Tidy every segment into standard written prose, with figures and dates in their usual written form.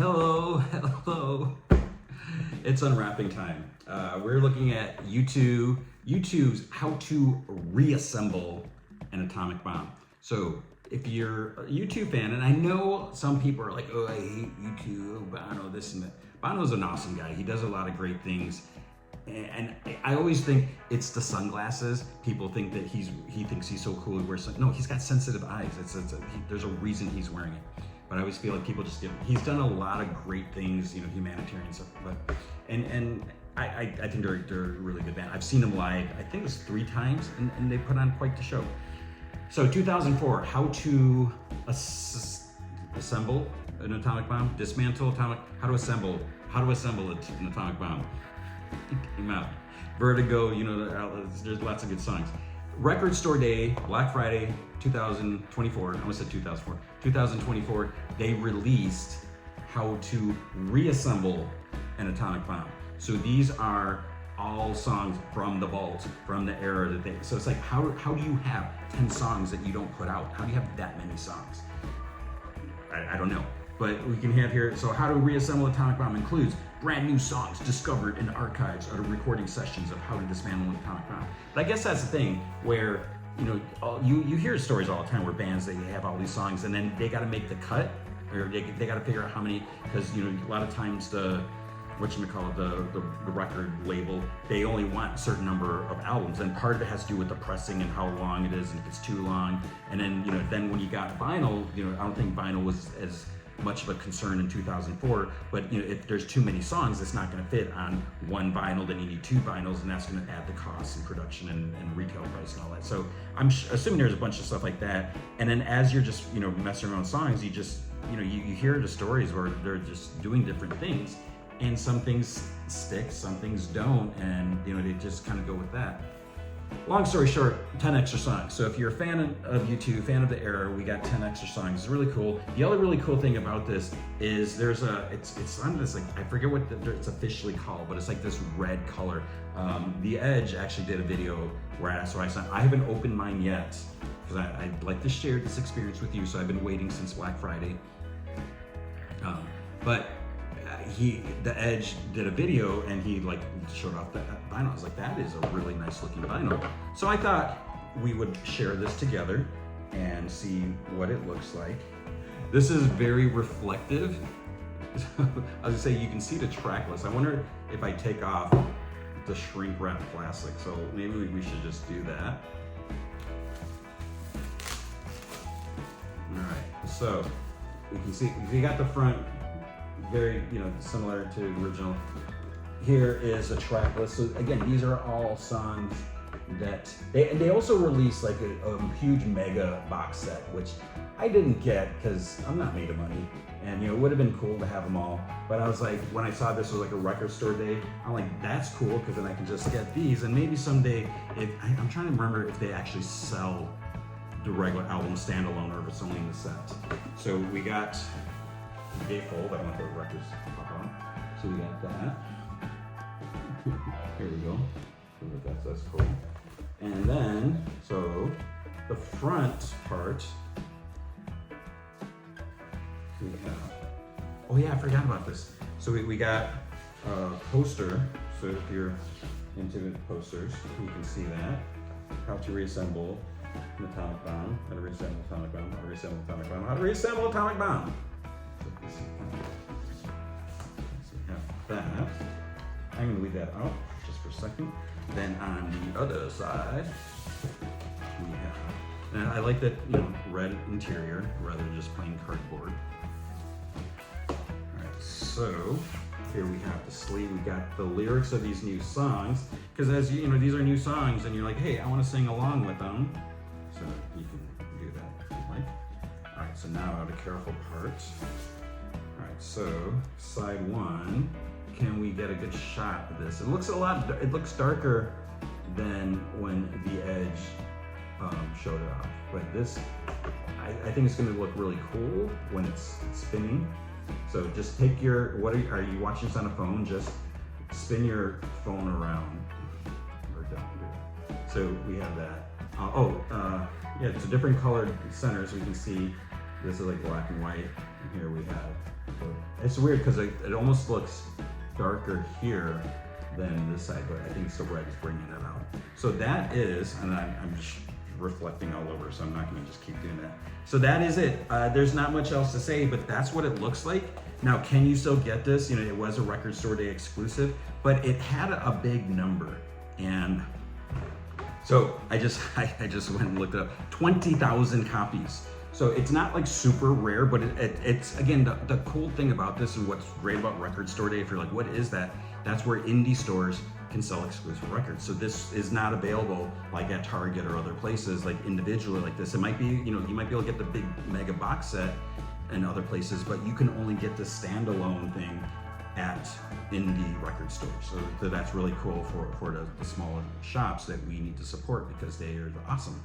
Hello. It's unwrapping time. We're looking at YouTube's how to reassemble an atomic bomb. So if you're a YouTube fan, and I know some people are like, oh, I hate YouTube, Bono, this and that. Bono's an awesome guy. He does a lot of great things. And I always think it's the sunglasses. People think that he thinks he's so cool. He wears no, he's got sensitive eyes. There's a reason he's wearing it. But I always feel like people just he's done a lot of great things, humanitarian stuff. But and I think they're a really good band. I've seen them live. I think it's 3 times, and they put on quite the show. So 2004, how to assemble an atomic bomb, dismantle atomic, how to assemble an atomic bomb. It came out. Vertigo, there's lots of good songs. Record Store Day, Black Friday, 2024, I almost said 2004, 2024, they released how to reassemble an atomic bomb. So these are all songs from the vault, from the era that so it's like, how do you have 10 songs that you don't put out? How do you have that many songs? I don't know. But we can have here, so how to reassemble atomic bomb includes brand new songs discovered in the archives or the recording sessions of how to dismantle an atomic bomb. But I guess that's the thing where, you hear stories all the time where bands, they have all these songs and then they got to make the cut, or they got to figure out how many, because, a lot of times the record label, they only want a certain number of albums, and part of it has to do with the pressing and how long it is, and if it's too long. And then, then when you got vinyl, I don't think vinyl was as much of a concern in 2004, but if there's too many songs, it's not going to fit on one vinyl, then you need 2 vinyls, and that's going to add the costs and production and retail price and all that. So I'm assuming there's a bunch of stuff like that. And then as you're just messing around with songs, you just you hear the stories where they're just doing different things, and some things stick, some things don't, and they just kind of go with that. Long story short, 10 extra songs. So if you're a fan of U2, fan of the era, we got 10 extra songs. It's really cool. The other really cool thing about this is it's on this, like, I forget what it's officially called, but it's like this red color. The Edge actually did a video where I haven't opened mine yet, because I'd like to share this experience with you, so I've been waiting since Black Friday. But the Edge did a video and he showed off that vinyl. I was like, that is a really nice looking vinyl. So I thought we would share this together and see what it looks like. This is very reflective. I was gonna say, you can see the track list. I wonder if I take off the shrink wrap plastic. So maybe we should just do that. All right, so you can see, you got the front, very, similar to the original. Here is a track list. So again, these are all songs that they also released like a huge mega box set, which I didn't get because I'm not made of money, and it would have been cool to have them all. But I was like, when I saw this was like a Record Store Day, I'm like, that's cool, because then I can just get these, and maybe someday, I'm trying to remember if they actually sell the regular album standalone or if it's only in the set. So we got the gatefold. I don't want the records to pop on. So we got that. Here we go. That's cool. And then, so the front part, we have, oh yeah, I forgot about this. So we got a poster. So if you're into posters, you can see that. How to reassemble an atomic bomb. How to reassemble atomic bomb. How to reassemble atomic bomb. How to reassemble atomic bomb. So we have that. I'm going to leave that out just for a second. Then on the other side, we have, and I like that, red interior rather than just plain cardboard. All right, so here we have the sleeve. We got the lyrics of these new songs, because as these are new songs, and you're like, hey, I want to sing along with them. So you can do that if you like. All right, so now the careful part. All right, so side 1. Can we get a good shot of this? It looks darker than when the Edge showed it off. But this, I think it's gonna look really cool when it's spinning. So just take are you watching this on a phone? Just spin your phone around, or don't do that. So we have that. Yeah, it's a different colored center, so we can see This is like black and white, and here we have, so it's weird because it almost looks darker here than this side, but I think it's the red is bringing it out. So that is, and I'm just reflecting all over, so I'm not gonna just keep doing that. So that is it. There's not much else to say, but that's what it looks like. Now, can you still get this? You know, it was a Record Store Day exclusive, but it had a big number. And so I just went and looked it up, 20,000 copies. So it's not like super rare, but it's again, the cool thing about this and what's great about Record Store Day, if you're like, what is that? That's where indie stores can sell exclusive records. So this is not available like at Target or other places, like individually like this. It might be, you know, you might be able to get the big mega box set in other places, but you can only get the standalone thing at indie record stores. So that's really cool for the smaller shops that we need to support because they are awesome.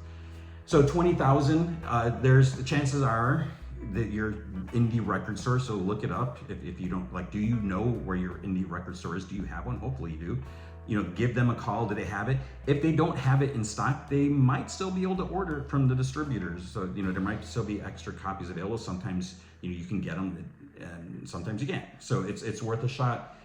So 20,000, there's the chances are that your indie record store, so look it up if you don't, like, do you know where your indie record store is? Do you have one? Hopefully you do. You know, give them a call. Do they have it? If they don't have it in stock, they might still be able to order it from the distributors. So, you know, there might still be extra copies available. Sometimes, you know, you can get them and sometimes you can't. So it's worth a shot.